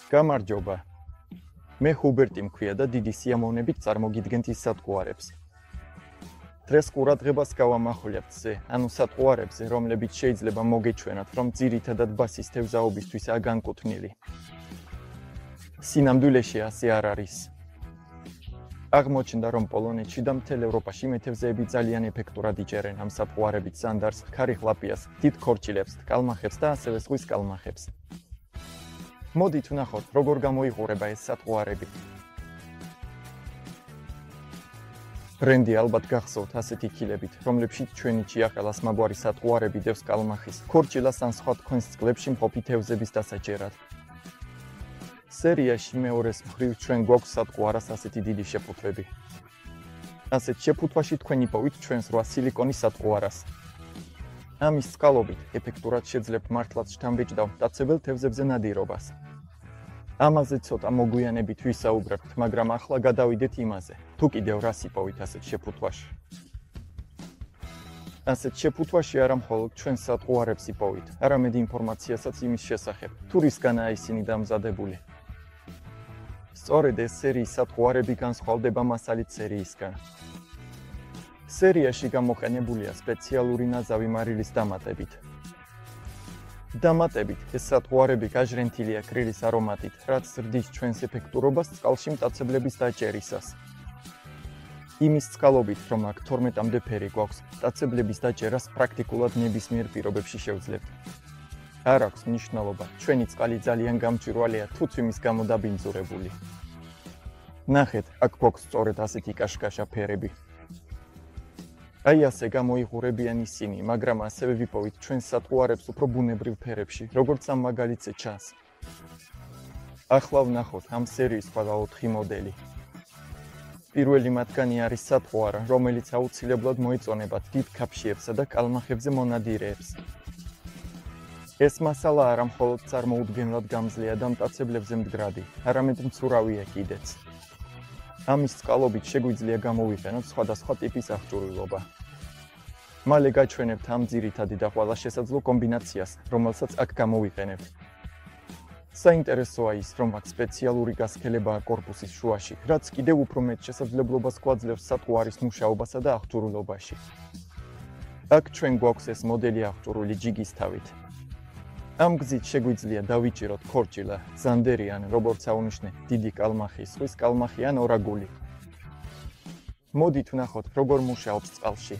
გამარჯობა. მე ჰუბერტი მქვია და დიდი სიამოვნებით წარმოგიდგენთ ის სატყუარებს. დღეს ყურადღებას გავამახვილებთ ანუ სატყუარებზე, რომლებიც შეიძლება მოგეჩვენათ, რომ ძირითადად ბასის თევზაობისთვისაა განკუთვნილი. სინამდვილეში ასე არ არის. აღმოჩნდა, რომ პოლონეთში და მთელ ევროპაში მეთევზეები ძალიან ეფექტურად იჭერენ ამ სატყუარებით სანდარს, ქარიხლაპიას, დიდ ქორჭილებს, კალმახებს და ასევე ზღვის კალმახებს. მოდით ვნახოთ, როგორ გამოიყურება ეს სატყუარები. ბრენდი ალბათ გახსოვთ ასეთი ქილებით, რომლებშიც ჩვენი ჭიაყელას მაგვარი სატყუარები დევს კალმახის, ქორჭილას ან სხვა თქვენს წყლებში მყოფი თევზების დასაჭერად. სერიაში მეორეს მხრივ ჩვენ გვაქვს სატყუარას ასეთი დიდი შეფუთვები. ასეთ შეფუთვაში თქვენ იპოვით ჩვენს 8 სილიკონის სატყუარას. ამის წყალობით ეფექტურად შეძლებთ მართლაც შთამბეჭდავ მტაცებელ თევზებზე ნადირობას. ამაზე ცოტა მოგვიანებით ვისაუბრებთ, მაგრამ ახლა გადავიდეთ იმაზე, თუ კიდევ რას იპოვით ასეთ შეფუთვაში. ასეთ შეფუთვაში არა მხოლოდ ჩვენს სატყუარებს იპოვით, არამედ ინფორმაციასაც იმის შესახებ, თუ რისგანაა ისინი დამზადებული. სწორედ ეს სერიის სატყუარები განსხვავდება მასალით სერიისგან. სერიაში გამოყენებულია სპეციალური ნაზავი მარილის დამატებით. დამატებით ეს სატყუარები გაჟრენთილია კრილის არომატით, რაც ზრდის ჩვენს ეფექტურობას წყალში მტაცებლების დაჭერისას. იმის წყალობით, რომ აქ 12-მდე ფერი გვაქვს, მტაცებლების დაჭერას პრაქტიკულად ნებისმიერ პირობებში შევძლებთ. არ აქვს მნიშვნელობა, ჩვენი წყალი ძალიან გამჭვირვალეა, თუ იმის გამო დაბინძურებული. ნახეთ, აქ გვაქვს სწორედ ასეთი კაშკაშა ფერები. აი ასე გამოიყურებიან ისინი, მაგრამ ასევე ვიპოვით ჩვენს სატყუარებს უფრო ბუნებრივ ფერებში, როგორც ამ მაგალითზე ჩანს. ახლა ვნახოთ ამ სერიის ყველა 4 მოდელი. პირველი მათგანი არის სატყუარა, რომელიც აუცილებლად მოეწონება დიდ ქაფშიებსა და კალმახებზე მონადირეებს. ეს მასალა არა მხოლოდ წარმოუდგენლად გამძლეა და მტაცებლებზე მდგრადი, არამედ მცურავია კიდეც. ამის წყალობით შეგვიძლია გამოვიყენოთ სხვადასხვა ტიპის აღჭურვილობა. მალე გაჩვენებთ ამ ძირითადი და ყველა შესაძლო კომბინაციას, რომელსაც აქ გამოვიყენებთ. საინტერესოა ის, რომ აქ სპეციალური გასქელებაა კორპუსის შუაში, რაც კიდევ უფრო მეტ შესაძლებლობას გვაძლევს სატყუარის მუშაობასა და აღჭურვილობაში. აქ ჩვენ გვაქვს ეს მოდელი აღჭურვილი ჯიგის თავით. ამ გზით შეგვიძლია დავიჭიროთ ქორჭილა, ზანდერი ან როგორც აუნიშნე, დიდი კალმახი, ზღვის კალმახი ან ორაგული. მოდით ვნახოთ, როგორ მუშაობს წყალში.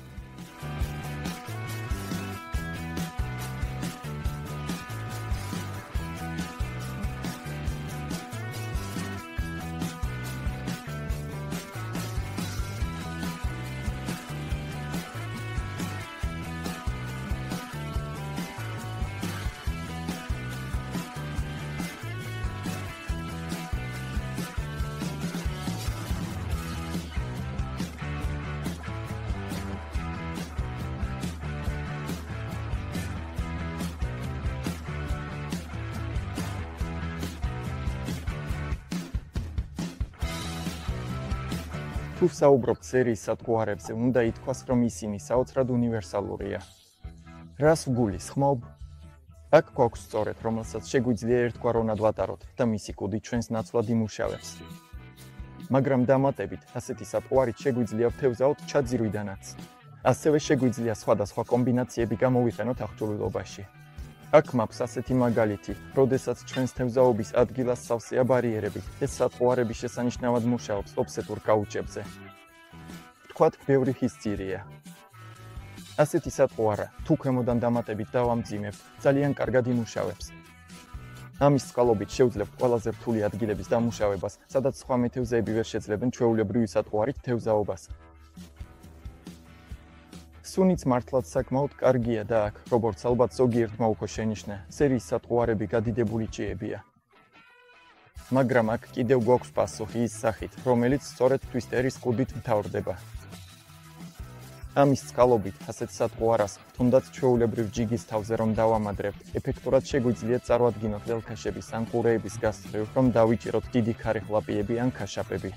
თუ საუბრობთ სერიის სატყუარებზე, უნდა ითქვას, რომ ისინი საოცრად უნივერსალურია. რას ვგულისხმობ? აქ გვაქვს სწორედ, რომელსაც შეგვიძლია ერთგვაროვნად ვატაროთ და მისი კუდი ჩვენს ნაცვლად იმუშავებს. მაგრამ დამატებით, ასეთი სატყუარით შეგვიძლია ვთევზაოთ ჩაძირვიდანაც. ასევე შეგვიძლია სხვადასხვა კომბინაციები გამოვიყენოთ აღჭურვილობაში. აქ მაქვს ასეთი მაგალითი, როდესაც ჩვენს თევზაობის ადგილას სავსეა ბარიერები, ეს სატყუარები შესანიშნავად მუშაობს ოფსეტურ კაუჩებზე. ვთქვათ, ბევრი ხისძირია. ასეთი სატყუარა, თუ ქვემოდან დამატებით დავამძიმებთ, ძალიან კარგად იმუშავებს. ამის წყალობით შევძლებთ ყველაზე რთული ადგილების დამუშავებას, სადაც სხვა მეთევზეები ვერ შეძლებენ ჩვეულებრივი სატყუარით თევზაობას. სუნიც მართლაც საკმაოდ კარგია და აქ, როგორც ალბათ ზოგიერთმა უკვე შენიშნა, სერიის სატყუარები გადიდებული ჭიებია. მაგრამ აქ კიდევ გვაქვს პასუხი ის სახით, რომელიც სწორედ ტვისტერის კუდით მთავრდება. ამის წყალობით ასეთ სატყუარას, თუნდაც ჩვეულებრივ ჯიგის თავზე რომ დავამადრებთ, ეფექტურად შეგვიძლია წარვადგინოთ ველქაშების ან ყურეების გასწვრივ, რომ დავიჭიროთ დიდი ქარიხლაპიები ან ქაშაპები.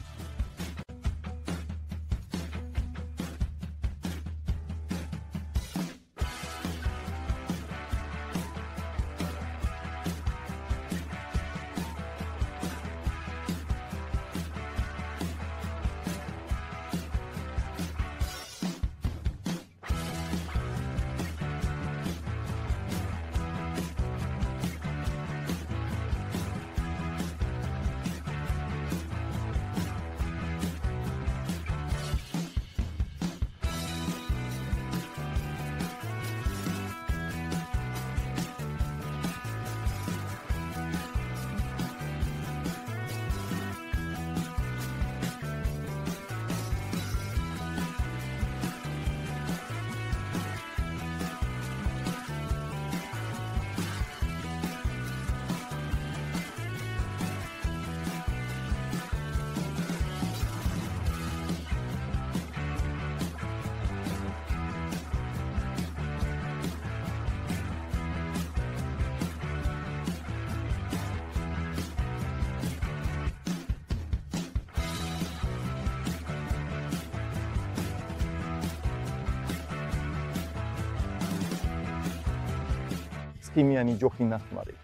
ხიმიანი ჯოხი ნახმარი.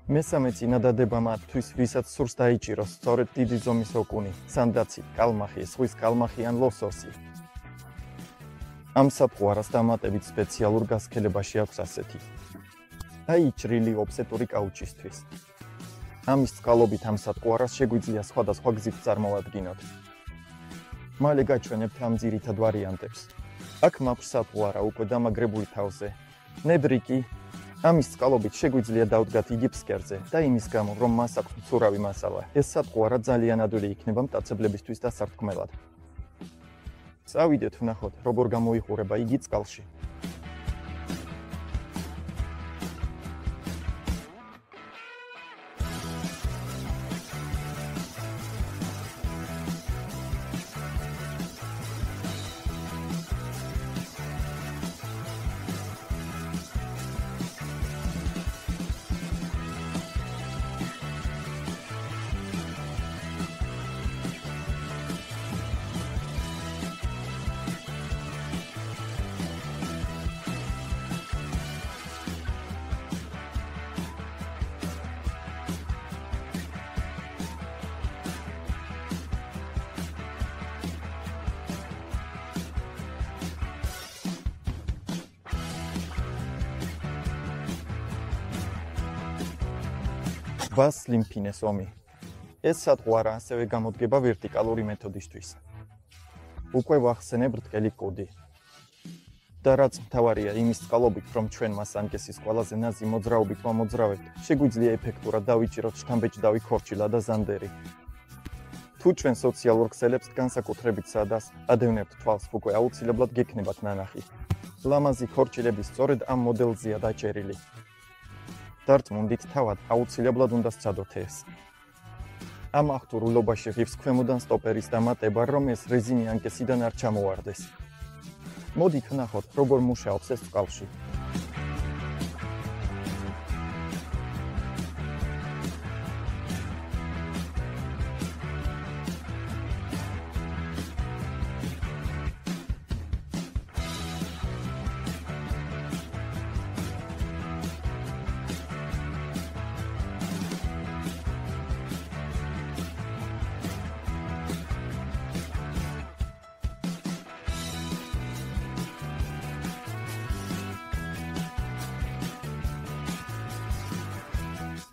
მესამე წინადადება მათთვის, ვისაც სურს დაიჭიროს სწორედ დიდი ზომის ოკუნი, სანდაცი, კალმახი, ზღვის კალმახი ან ლოსოსი. ამ საფუარას დამატებით სპეციალურ გასქელებაში აქვს ასეთი. დაიჭრილი ოფსეტური კაუჩისთვის. ამის წყალობით ამ საფუარას შეგვიძლია სხვადასხვა გზით წარმოვადგინოთ. მალე გაჩვენებთ ამ ძირითად ვარიანტებს. აქ მაქვს საფუარა უკვე დამაგრებული თავზე. ნებრიკი ამის წყალობით შეგვიძლია დავდგათ იგი ფსკერზე და იმის გამო, რომ მას აქვს მცურავი მასალა, ეს საფუარა ძალიან ადვილი იქნება მტაცებლებისთვის დასარტყმელად. წავიდეთ ვნახოთ, როგორ გამოიყურება იგი წყალში. ბას ლიმფინეს ომი. ეს სათყვარა ასევე გამოდგება ვერტიკალური მეთოდისთვის. უკვე ვახსენებ ბრტყელი კუდი. და რაც მთავარია იმის წყალობით, რომ ჩვენ მას ანკესის ყველაზე ნაზი მოძრაობით მომოძრავებთ, შეგვიძლია ეფექტურად დავიჭიროთ შთამბეჭდავი ქორჩილა და ზანდერი. თუ ჩვენ სოციალურ ქსელებს განსაკუთრებით სადას ადევნებთ თვალს, უკვე აუცილებლად გექნებათ ნანახი. ლამაზი ქორჩილები სწორედ ამ მოდელზეა დაჭერილი. დარწმუნდით თავად აუცილებლად უნდა სცადოთ ეს. ამ ახტურულობაში ღირს ქვემოდან სტოპერის დამატება, რომ ეს რეზინი ანკესიდან არ ჩამოვარდეს. მოდით ვნახოთ, როგორ მუშაობს ეს წყალში.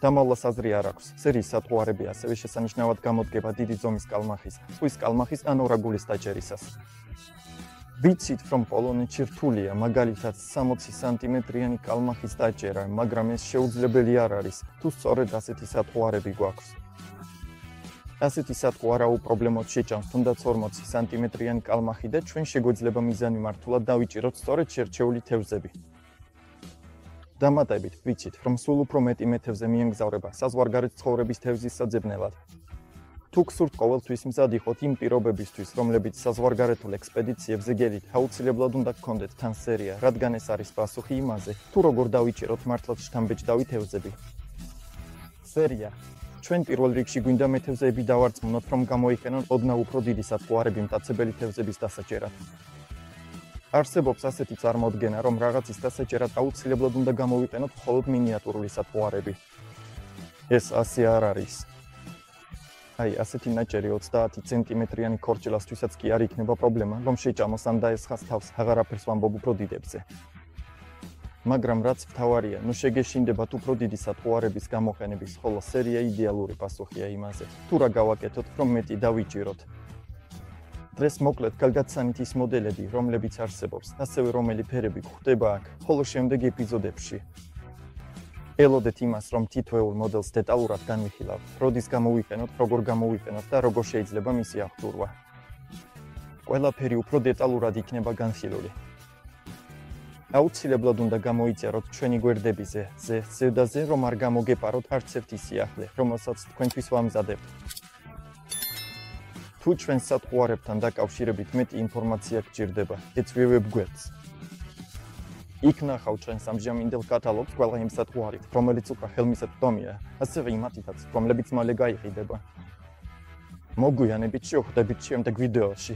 დამავლას აზრი არ აქვს. სერიის სათყვარები ასევე შესანიშნავად გამოდგება დიდი ზომის კალმახის, ზღვის კალმახის ან ორაგულის დაჭერისას. ვიცით, რომ პოლონეთში რთულია, მაგალითად 60 სანტიმეტრიანი კალმახის დაჭერა, მაგრამ ეს შეუძლებელი არ არის, თუ სწორედ ასეთი სათყვარები გვაქვს. ასეთი სათყვარა უპრობლემოდ შეჭამს თუნდაც 40 სანტიმეტრიანი კალმახი და ჩვენ შეგვეძლება მიზანი მართულად დავიჭიროთ სწორედ შერჩეული თევზები. დამატებით ვიცით, რომ სულ უფრო მეტი მეთევზე მიემგზავრება საზღვარგარეთ ცხოვრების თევზის საძებნელად. თუ გსურთ ყოველთვის მზად იყოთ იმ პირობებისთვის, რომლებიც საზღვარგარეთულ ექსპედიციებზე გელით, აუცილებლად უნდა გქონდეთ თან სერია, რადგან ეს არის პასუხი იმაზე, თუ როგორ დავიჭიროთ მართლაც შთამბეჭდავი თევზები. სერია. ჩვენ პირველ რიგში გვინდა მეთევზეები დავარწმუნოთ, რომ გამოიყენონ ოდნავ უფრო დიდი სათყვარები მტაცებელი თევზების დასაჭერად. არსებობს ასეთი წარმოდგენა, რომ რაღაცის დასაჭერად აუცილებლად უნდა გამოვიყენოთ მხოლოდ მინიატურული სათყვარები. ეს ასე არ არის. აი, ასეთი ნაჭერი 30 სანტიმეტრიანი ქორჩილასთვისაც კი არ იქნება პრობლემა, რომ შეჭამოს ან დაესხას თავს, აღარაფერს ვამბობ უფრო დიდებზე. მაგრამ რაც მთავარია, ნუ შეგეშინდებათ უფრო დიდი სათყვარების გამოყენების, ხოლო სერია იდეალური პასუხია იმაზე, თუ რა გავაკეთოთ, რომ მეტი დავიჭიროთ. დღეს მოკლედ გაგაცანით ის მოდელები, რომლებიც არსებობს, ასევე რომელი ფერები გვხვდება აქ, ხოლო შემდეგ ეპიზოდებში. ელოდეთ იმას, რომ თითოეულ მოდელს დეტალურად განვიხილავთ, როდის გამოვიყენოთ, როგორ გამოვიყენოთ და როგორ შეიძლება მისი აღჭურვა. ყველაფერი უფრო დეტალურად იქნება განხილული. აუცილებლად უნდა გამოიწეროთ ჩვენი გვერდებიზე, ზედაზე, რომ არ გამოგეპაროთ არც ერთი სიახლე, რომელსაც თქვენთვის ვამზადებთ. თუ ჩვენ სათყვარებთან დაკავშირებით მეტი ინფორმაცია გჭირდება, ეცვიებებ გვერდს. იქ ნახავთ ჩვენს ამჟამინდელ კატალოგს ყველა იმ სათყვარით, რომელიც უკვე ხელმისაწვდომია, ასევე იმათითაც, რომლებიც მალე გაიყიდება. მოგვიანებით შევხვდებით შემდეგ ვიდეოში.